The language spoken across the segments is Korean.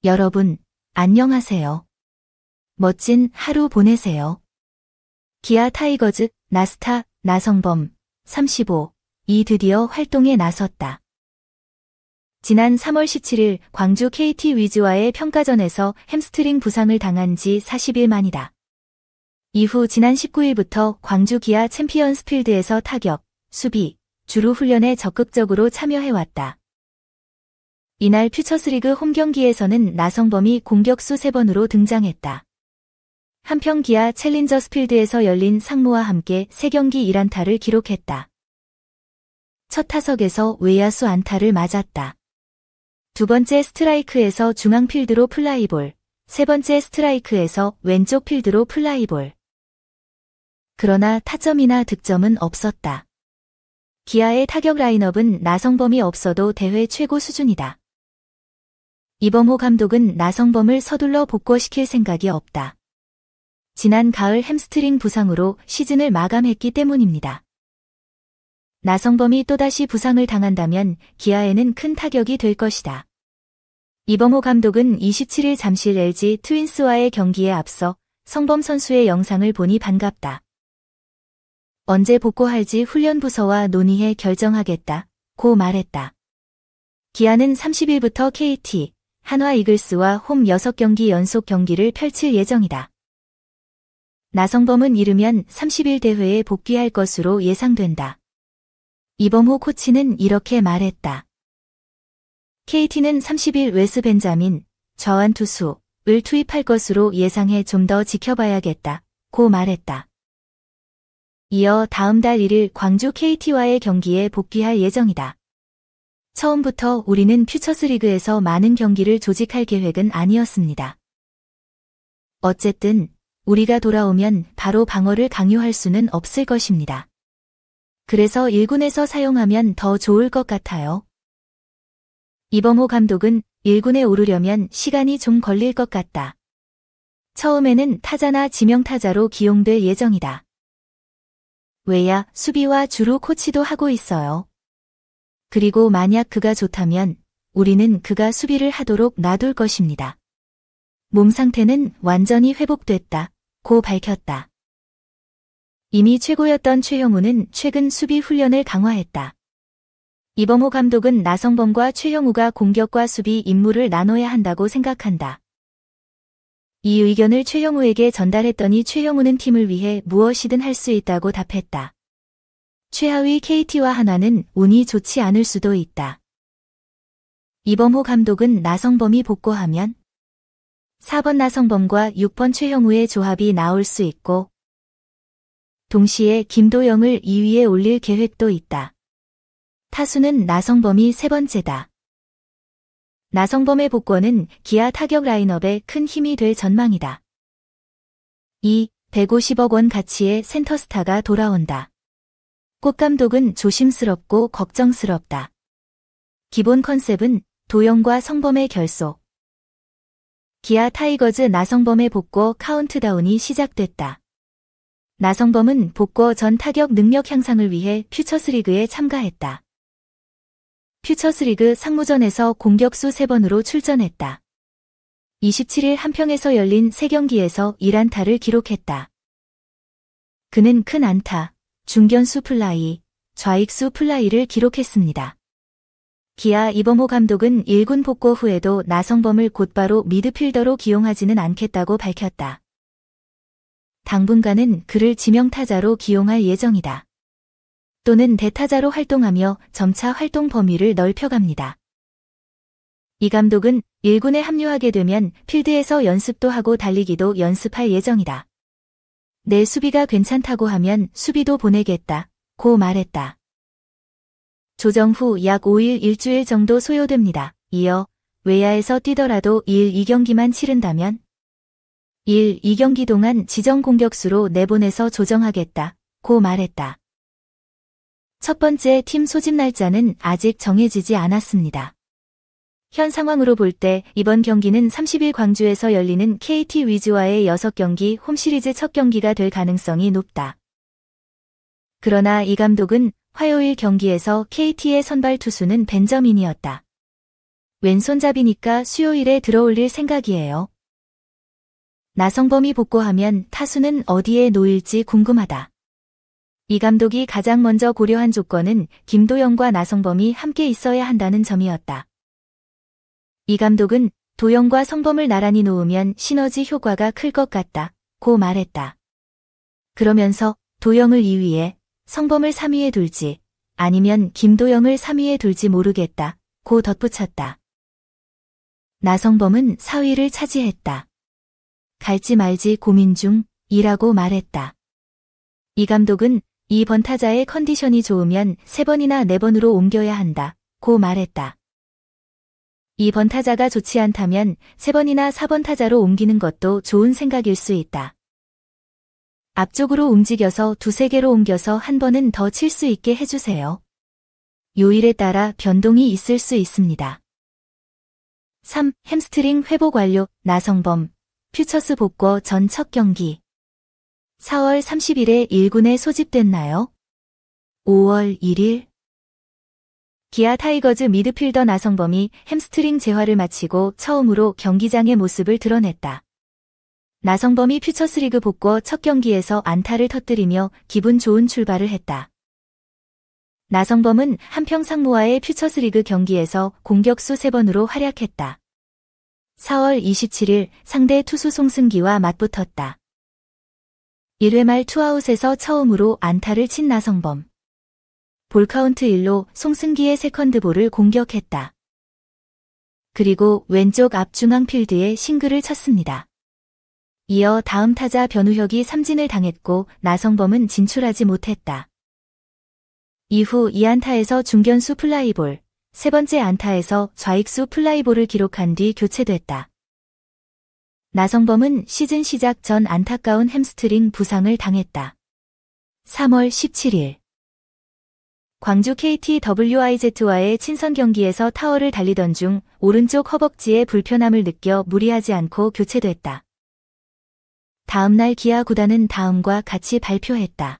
여러분, 안녕하세요. 멋진 하루 보내세요. 기아 타이거즈, 나스타, 나성범, 35이 드디어 활동에 나섰다. 지난 3월 17일 광주 KT 위즈와의 평가전에서 햄스트링 부상을 당한 지 40일 만이다. 이후 지난 19일부터 광주 기아 챔피언스 필드에서 타격, 수비, 주루 훈련에 적극적으로 참여해왔다. 이날 퓨처스리그 홈경기에서는 나성범이 공격수 3번으로 등장했다. 한편 기아 챌린저스 필드에서 열린 상무와 함께 3경기 1안타를 기록했다. 첫 타석에서 외야수 안타를 맞았다. 두 번째 스트라이크에서 중앙 필드로 플라이볼, 세 번째 스트라이크에서 왼쪽 필드로 플라이볼. 그러나 타점이나 득점은 없었다. 기아의 타격 라인업은 나성범이 없어도 대회 최고 수준이다. 이범호 감독은 나성범을 서둘러 복귀시킬 생각이 없다. 지난 가을 햄스트링 부상으로 시즌을 마감했기 때문입니다. 나성범이 또다시 부상을 당한다면 기아에는 큰 타격이 될 것이다. 이범호 감독은 27일 잠실 LG 트윈스와의 경기에 앞서 성범 선수의 영상을 보니 반갑다. 언제 복귀할지 훈련부서와 논의해 결정하겠다고 말했다. 기아는 30일부터 KT, 한화 이글스와 홈 6경기 연속 경기를 펼칠 예정이다. 나성범은 이르면 30일 대회에 복귀할 것으로 예상된다. 이범호 코치는 이렇게 말했다. KT는 30일 웨스 벤자민, 좌완 투수를 투입할 것으로 예상해 좀 더 지켜봐야겠다고 말했다. 이어 다음 달 1일 광주 KT와의 경기에 복귀할 예정이다. 처음부터 우리는 퓨처스리그에서 많은 경기를 조직할 계획은 아니었습니다. 어쨌든 우리가 돌아오면 바로 방어를 강요할 수는 없을 것입니다. 그래서 1군에서 사용하면 더 좋을 것 같아요. 이범호 감독은 1군에 오르려면 시간이 좀 걸릴 것 같다. 처음에는 타자나 지명타자로 기용될 예정이다. 외야, 수비와 주루 코치도 하고 있어요. 그리고 만약 그가 좋다면 우리는 그가 수비를 하도록 놔둘 것입니다. 몸 상태는 완전히 회복됐다고 밝혔다. 이미 최고였던 최형우는 최근 수비 훈련을 강화했다. 이범호 감독은 나성범과 최형우가 공격과 수비 임무를 나눠야 한다고 생각한다. 이 의견을 최형우에게 전달했더니 최형우는 팀을 위해 무엇이든 할 수 있다고 답했다. 최하위 KT와 한화는 운이 좋지 않을 수도 있다. 이범호 감독은 나성범이 복귀하면 4번 나성범과 6번 최형우의 조합이 나올 수 있고 동시에 김도영을 2위에 올릴 계획도 있다. 타수는 나성범이 3번째다. 나성범의 복권은 기아 타격 라인업에 큰 힘이 될 전망이다. 150억 원 가치의 센터스타가 돌아온다. 꽃 감독은 조심스럽고 걱정스럽다. 기본 컨셉은 도영과 성범의 결속. 기아 타이거즈 나성범의 복구 카운트다운이 시작됐다. 나성범은 복구 전 타격 능력 향상을 위해 퓨처스리그에 참가했다. 퓨처스리그 상무전에서 공격수 3번으로 출전했다. 27일 한평에서 열린 3경기에서 1안타를 기록했다. 그는 큰 안타, 중견수 플라이, 좌익수 플라이를 기록했습니다. 기아 이범호 감독은 1군 복구 후에도 나성범을 곧바로 미드필더로 기용하지는 않겠다고 밝혔다. 당분간은 그를 지명타자로 기용할 예정이다. 또는 대타자로 활동하며 점차 활동 범위를 넓혀갑니다. 이 감독은 1군에 합류하게 되면 필드에서 연습도 하고 달리기도 연습할 예정이다. 내 수비가 괜찮다고 하면 수비도 보내겠다고 말했다. 조정 후 약 5일 일주일 정도 소요됩니다. 이어 외야에서 뛰더라도 2경기만 치른다면 2경기 동안 지정 공격수로 내보내서 조정하겠다고 말했다. 첫 번째 팀 소집 날짜는 아직 정해지지 않았습니다. 현 상황으로 볼 때 이번 경기는 30일 광주에서 열리는 KT 위즈와의 6경기 홈시리즈 첫 경기가 될 가능성이 높다. 그러나 이 감독은 화요일 경기에서 KT의 선발 투수는 벤저민이었다. 왼손잡이니까 수요일에 들어올릴 생각이에요. 나성범이 복구하면 타수는 어디에 놓일지 궁금하다. 이 감독이 가장 먼저 고려한 조건은 김도영과 나성범이 함께 있어야 한다는 점이었다. 이 감독은 도영과 성범을 나란히 놓으면 시너지 효과가 클 것 같다고 말했다. 그러면서 도영을 2위에 성범을 3위에 둘지 아니면 김도영을 3위에 둘지 모르겠다고 덧붙였다. 나성범은 4위를 차지했다. 갈지 말지 고민 중이라고 말했다. 이 감독은 2번 타자의 컨디션이 좋으면 3번이나 4번으로 옮겨야 한다고 말했다. 2번 타자가 좋지 않다면 3번이나 4번 타자로 옮기는 것도 좋은 생각일 수 있다. 앞쪽으로 움직여서 2-3개로 옮겨서 한 번은 더 칠 수 있게 해주세요. 요일에 따라 변동이 있을 수 있습니다. 3. 햄스트링 회복 완료. 나성범 퓨처스 복구 전 첫 경기 4월 30일에 1군에 소집됐나요? 5월 1일 기아 타이거즈 미드필더 나성범이 햄스트링 재활을 마치고 처음으로 경기장의 모습을 드러냈다. 나성범이 퓨처스리그 복구 첫 경기에서 안타를 터뜨리며 기분 좋은 출발을 했다. 나성범은 한평상무와의 퓨처스리그 경기에서 공격수 3번으로 활약했다. 4월 27일 상대 투수 송승기와 맞붙었다. 1회 말 투아웃에서 처음으로 안타를 친 나성범. 볼카운트 1로 송승기의 세컨드볼을 공격했다. 그리고 왼쪽 앞중앙 필드에 싱글을 쳤습니다. 이어 다음 타자 변우혁이 삼진을 당했고 나성범은 진출하지 못했다. 이후 2안타에서 중견수 플라이볼, 세 번째 안타에서 좌익수 플라이볼을 기록한 뒤 교체됐다. 나성범은 시즌 시작 전 안타까운 햄스트링 부상을 당했다. 3월 17일 광주 KTWIZ와의 친선 경기에서 타워를 달리던 중 오른쪽 허벅지에 불편함을 느껴 무리하지 않고 교체됐다. 다음날 기아 구단은 다음과 같이 발표했다.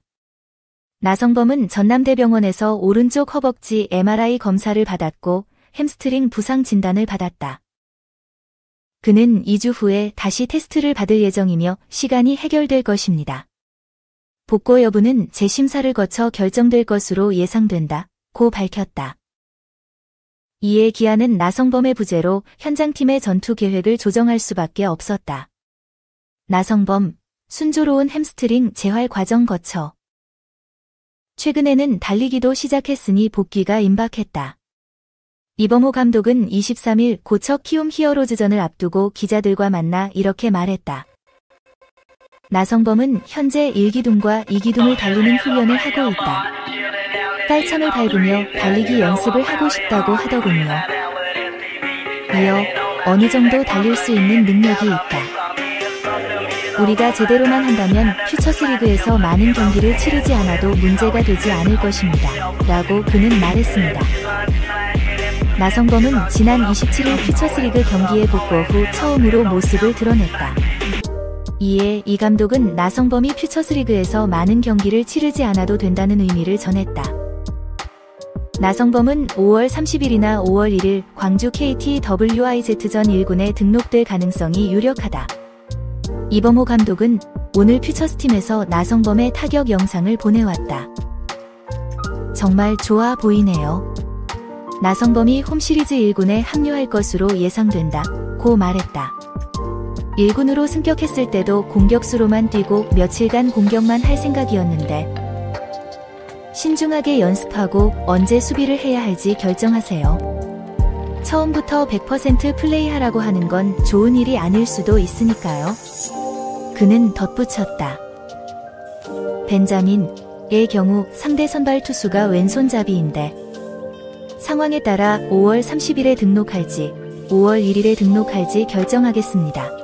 나성범은 전남대병원에서 오른쪽 허벅지 MRI 검사를 받았고 햄스트링 부상 진단을 받았다. 그는 2주 후에 다시 테스트를 받을 예정이며 시간이 해결될 것입니다. 복구 여부는 재심사를 거쳐 결정될 것으로 예상된다고 밝혔다. 이에 기아는 나성범의 부재로 현장팀의 전투 계획을 조정할 수밖에 없었다. 나성범, 순조로운 햄스트링 재활 과정 거쳐 최근에는 달리기도 시작했으니 복귀가 임박했다. 이범호 감독은 23일 고척 키움 히어로즈전을 앞두고 기자들과 만나 이렇게 말했다. 나성범은 현재 1기둥과 2기둥을 달리는 훈련을 하고 있다. 깔창을 밟으며 달리기 연습을 하고 싶다고 하더군요. 이어 어느 정도 달릴 수 있는 능력이 있다. 우리가 제대로만 한다면 퓨처스리그에서 많은 경기를 치르지 않아도 문제가 되지 않을 것입니다. 라고 그는 말했습니다. 나성범은 지난 27일 퓨처스리그 경기에 복구 후 처음으로 모습을 드러냈다. 이에 이 감독은 나성범이 퓨처스리그에서 많은 경기를 치르지 않아도 된다는 의미를 전했다. 나성범은 5월 30일이나 5월 1일 광주 KTWIZ전 1군에 등록될 가능성이 유력하다. 이범호 감독은 오늘 퓨처스팀에서 나성범의 타격 영상을 보내왔다. 정말 좋아 보이네요. 나성범이 홈시리즈 1군에 합류할 것으로 예상된다고 말했다. 1군으로 승격했을 때도 공격수로만 뛰고 며칠간 공격만 할 생각이었는데 신중하게 연습하고 언제 수비를 해야 할지 결정하세요. 처음부터 100% 플레이하라고 하는 건 좋은 일이 아닐 수도 있으니까요. 그는 덧붙였다. 벤자민의 경우 상대 선발 투수가 왼손잡이인데 상황에 따라 5월 30일에 등록할지 5월 1일에 등록할지 결정하겠습니다.